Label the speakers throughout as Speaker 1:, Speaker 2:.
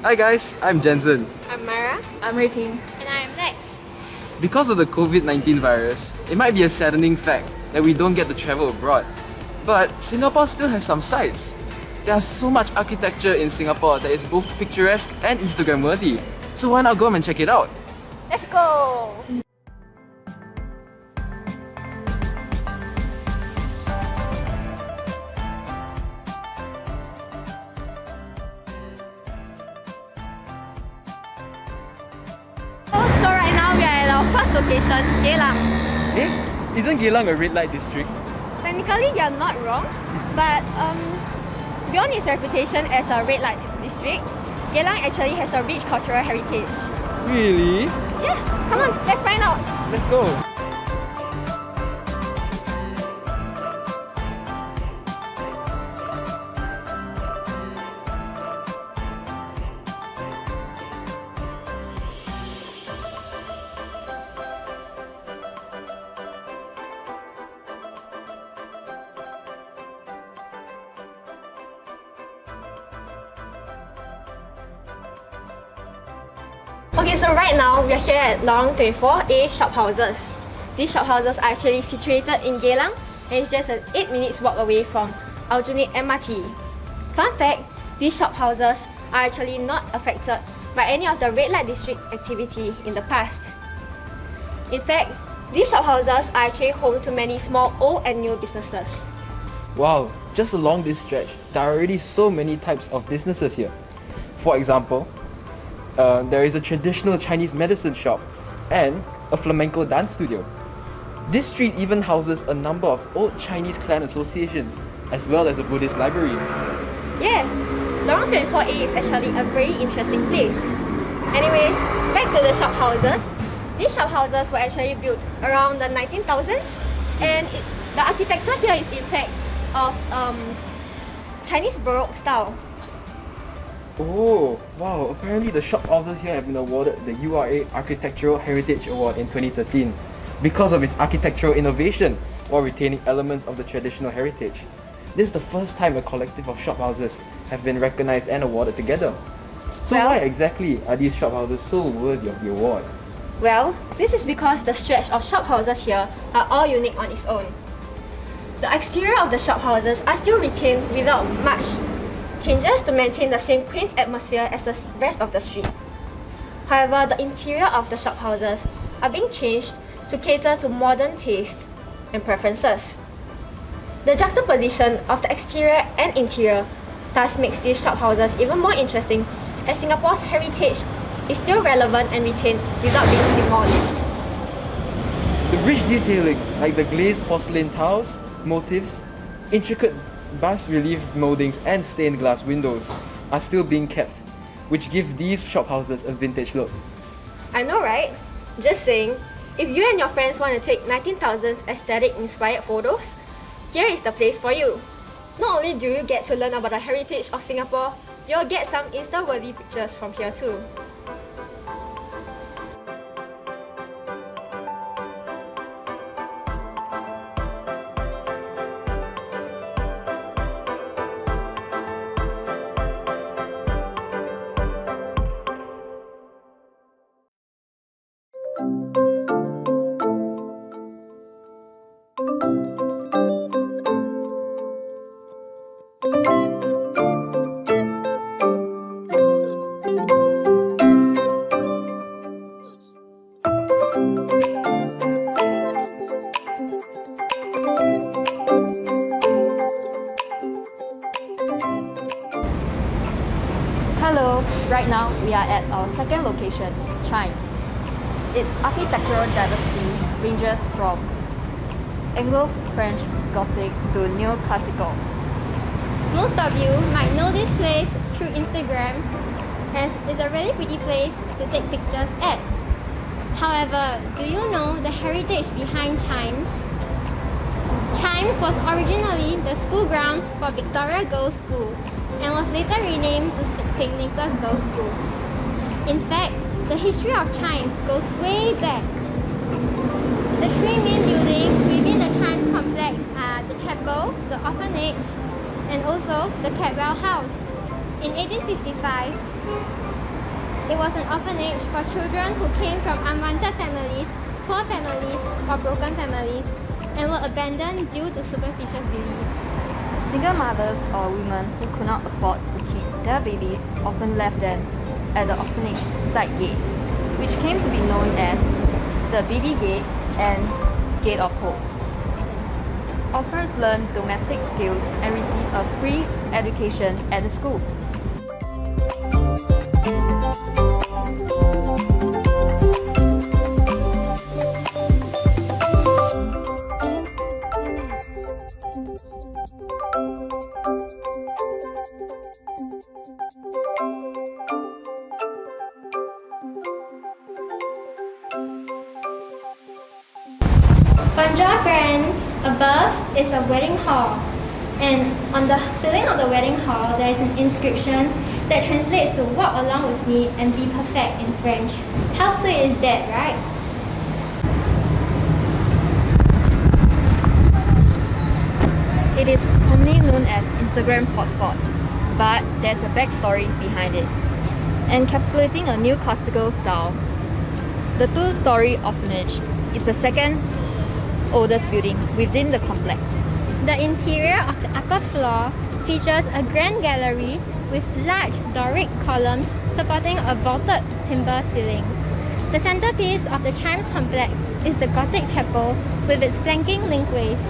Speaker 1: Hi guys, I'm Jensen.
Speaker 2: I'm Mara.
Speaker 3: I'm Rating.
Speaker 2: And I am Lex.
Speaker 1: Because of the COVID-19 virus, it might be a saddening fact that we don't get to travel abroad. But Singapore still has some sights. There's so much architecture in Singapore that is both picturesque and Instagram worthy. So why not go and check it out?
Speaker 2: Let's go! So right now we are at our first location, Geylang.
Speaker 1: Eh? Isn't Geylang a red light district?
Speaker 2: Technically you're not wrong, but beyond its reputation as a red light district, Geylang actually has a rich cultural heritage.
Speaker 1: Really?
Speaker 2: Yeah, come on, let's find out.
Speaker 1: Let's go.
Speaker 2: Okay, so right now we are here at Lorong 24A shophouses. These shophouses are actually situated in Geylang and it's just an 8 minutes walk away from Aljunied MRT. Fun fact, these shophouses are actually not affected by any of the red light district activity in the past. In fact, these shophouses are actually home to many small old and new businesses.
Speaker 1: Wow, just along this stretch, there are already so many types of businesses here. For example, there is a traditional Chinese medicine shop and a flamenco dance studio. This street even houses a number of old Chinese clan associations as well as a Buddhist library.
Speaker 2: Yeah, Lorong 24A is actually a very interesting place. Anyways, back to the shophouses. These shophouses were actually built around the 19,000s and the architecture here is in fact of Chinese Baroque style.
Speaker 1: Oh, wow, apparently the shophouses here have been awarded the URA Architectural Heritage Award in 2013 because of its architectural innovation while retaining elements of the traditional heritage. This is the first time a collective of shophouses have been recognized and awarded together. So
Speaker 2: Well-
Speaker 1: why exactly are these shophouses so worthy of the award?
Speaker 2: Well, this is because the stretch of shophouses here are all unique on its own. The exterior of the shophouses are still retained without much changes to maintain the same quaint atmosphere as the rest of the street. However, the interior of the shophouses are being changed to cater to modern tastes and preferences. The juxtaposition of the exterior and interior thus makes these shophouses even more interesting as Singapore's heritage is still relevant and retained without being demolished.
Speaker 1: The rich detailing, like the glazed porcelain tiles, motifs, intricate bas-relief moldings and stained glass windows are still being kept, which give these shophouses a vintage look.
Speaker 2: I know, right? Just saying, if you and your friends want to take 19,000s aesthetic inspired photos, here is the place for you. Not only do you get to learn about the heritage of Singapore, you'll get some Insta-worthy pictures from here too.
Speaker 3: Hello, right now we are at our second location, Chimes. Its architectural diversity ranges from Anglo-French Gothic to Neoclassical.
Speaker 4: Most of you might know this place through Instagram as it's a really pretty place to take pictures at. However, do you know the heritage behind Chimes? Chimes was originally the school grounds for Victoria Girls' School and was later renamed to St. Nicholas Girls' School. In fact, the history of Chimes goes way back. The three main buildings within the Chimes complex are the chapel, the orphanage, and also the Cadwell House. In 1855, It was an orphanage for children who came from unwanted families, poor families, or broken families, and were abandoned due to superstitious beliefs.
Speaker 3: Single mothers or women who could not afford to keep their babies often left them at the orphanage side gate, which came to be known as the baby gate and gate of hope. Orphans learn domestic skills and receive a free education at the school.
Speaker 4: Bonjour friends! Above is a wedding hall, and on the ceiling of the wedding hall there is an inscription that translates to "Walk along with me and be perfect" in French. How sweet is that, right?
Speaker 3: It is commonly known as Instagram hotspot, but there's a backstory behind it. Encapsulating a neoclassical style, the two-story orphanage is the second oldest building within the complex.
Speaker 4: The interior of the upper floor features a grand gallery with large Doric columns supporting a vaulted timber ceiling. The centerpiece of the Chimes complex is the Gothic chapel with its flanking linkways.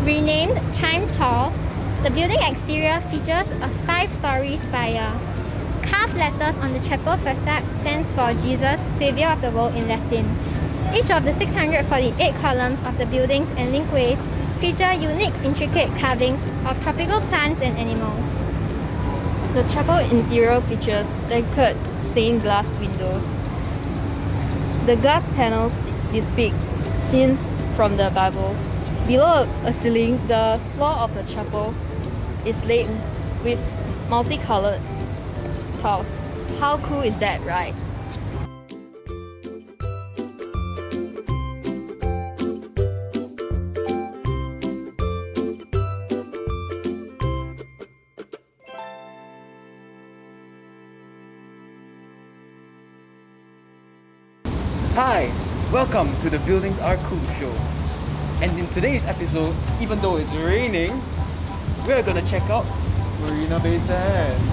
Speaker 4: Renamed Chimes Hall, the building exterior features a 5-story spire. Carved letters on the chapel facade stands for Jesus, Saviour of the World in Latin. Each of the 648 columns of the buildings and linkways feature unique, intricate carvings of tropical plants and animals.
Speaker 3: The chapel interior features decorated stained glass windows. The glass panels depict scenes from the Bible. Below a ceiling, the floor of the chapel is laid with multicolored tiles. How cool is that, right?
Speaker 1: Hi, welcome to the Buildings Are Cool show. And in today's episode, even though it's raining, we're gonna check out Marina Bay Sands.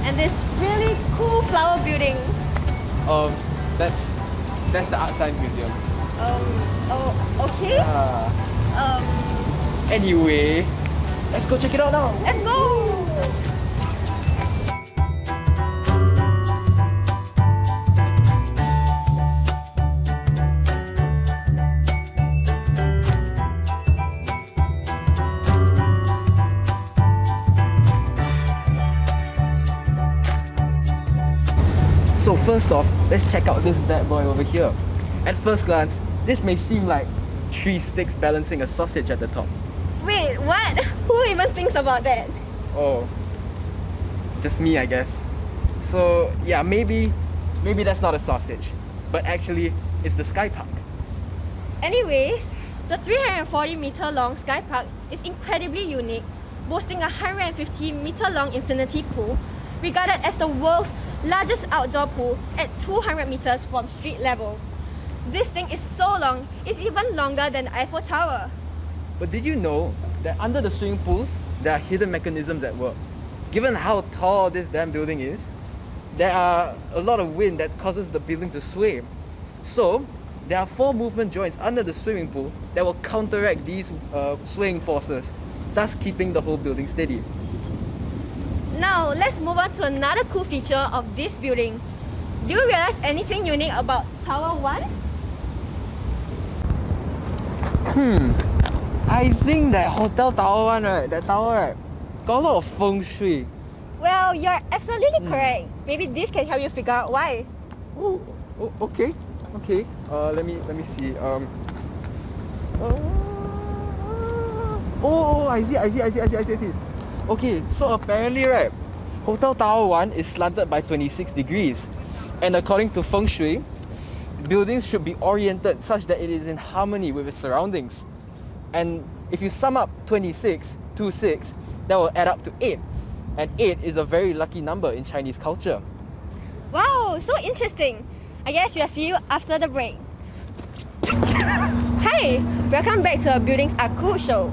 Speaker 2: And this really cool flower building.
Speaker 1: That's the Art Science Museum.
Speaker 2: Okay.
Speaker 1: Anyway, let's go check it out now.
Speaker 2: Let's go!
Speaker 1: So first off, let's check out this bad boy over here. At first glance, this may seem like 3 sticks balancing a sausage at the top.
Speaker 2: Wait, what? Who even thinks about that?
Speaker 1: Oh, just me, I guess. So yeah, maybe that's not a sausage, but actually it's the Sky Park.
Speaker 2: Anyways, the 340-meter long Sky Park is incredibly unique, boasting a 150-meter long infinity pool, regarded as the world's largest outdoor pool at 200 meters from street level. This thing is so long, it's even longer than the Eiffel Tower.
Speaker 1: But did you know that under the swimming pools, there are hidden mechanisms at work? Given how tall this damn building is, there are a lot of wind that causes the building to sway. So, there are 4 movement joints under the swimming pool that will counteract these swaying forces, thus keeping the whole building steady.
Speaker 2: Now, let's move on to another cool feature of this building. Do you realize anything unique about Tower 1?
Speaker 1: I think that Hotel Tower 1, right, that tower, right, got a lot of feng shui.
Speaker 2: Well, you're absolutely correct. Maybe this can help you figure out why.
Speaker 1: Oh, okay. Let me see. I see. Okay, so apparently, right, Hotel Tower 1 is slanted by 26 degrees. And according to feng shui, buildings should be oriented such that it is in harmony with its surroundings. And if you sum up 26 to 6, that will add up to 8. And 8 is a very lucky number in Chinese culture.
Speaker 2: Wow, so interesting. I guess we'll see you after the break. Hi, welcome back to our Buildings Are Cool show.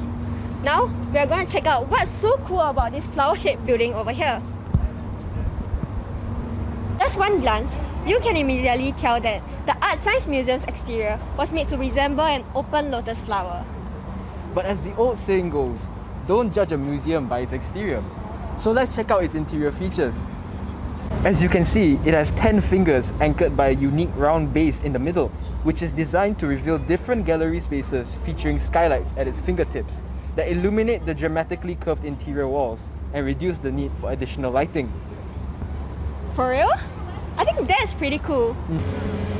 Speaker 2: Now, we're going to check out what's so cool about this flower-shaped building over here. Just one glance, you can immediately tell that the Art Science Museum's exterior was made to resemble an open lotus flower.
Speaker 1: But as the old saying goes, don't judge a museum by its exterior. So let's check out its interior features. As you can see, it has 10 fingers anchored by a unique round base in the middle, which is designed to reveal different gallery spaces featuring skylights at its fingertips that illuminate the dramatically curved interior walls and reduce the need for additional lighting.
Speaker 2: For real? I think that's pretty cool.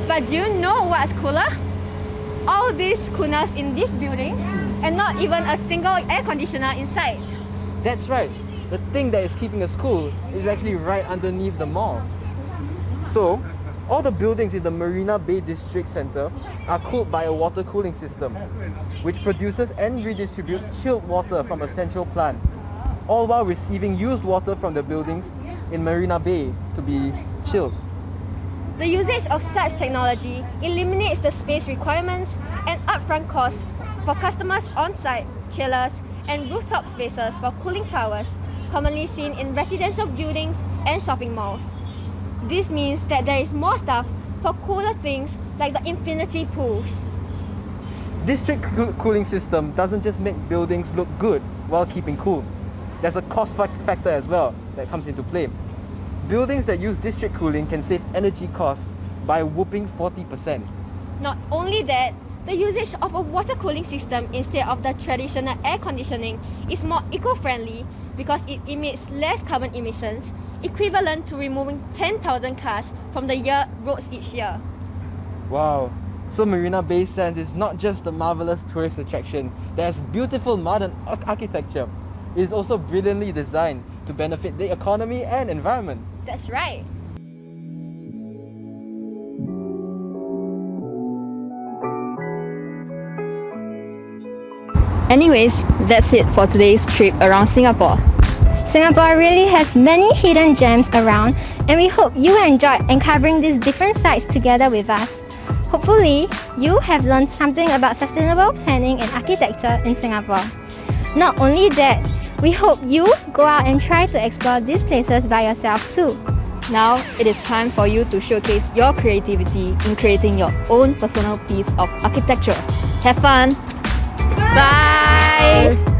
Speaker 2: But do you know what's cooler? All these coolness in this building and not even a single air conditioner inside.
Speaker 1: That's right. The thing that is keeping us cool is actually right underneath the mall. So, all the buildings in the Marina Bay District Center are cooled by a water cooling system, which produces and redistributes chilled water from a central plant, all while receiving used water from the buildings in Marina Bay to be chilled.
Speaker 2: The usage of such technology eliminates the space requirements and upfront costs for customers on-site, chillers, and rooftop spaces for cooling towers commonly seen in residential buildings and shopping malls. This means that there is more stuff for cooler things like the infinity pools.
Speaker 1: District cooling system doesn't just make buildings look good while keeping cool. There's a cost factor as well that comes into play. Buildings that use district cooling can save energy costs by a whopping 40%.
Speaker 2: Not only that, the usage of a water cooling system instead of the traditional air conditioning is more eco-friendly because it emits less carbon emissions, equivalent to removing 10,000 cars from the roads each year.
Speaker 1: Wow. So Marina Bay Sands is not just a marvelous tourist attraction that has beautiful modern architecture. It is also brilliantly designed to benefit the economy and environment.
Speaker 2: That's right.
Speaker 3: Anyways, that's it for today's trip around Singapore.
Speaker 4: Singapore really has many hidden gems around, and we hope you enjoyed uncovering these different sites together with us. Hopefully, you have learned something about sustainable planning and architecture in Singapore. Not only that, we hope you go out and try to explore these places by yourself too.
Speaker 3: Now, it is time for you to showcase your creativity in creating your own personal piece of architecture. Have fun! Bye.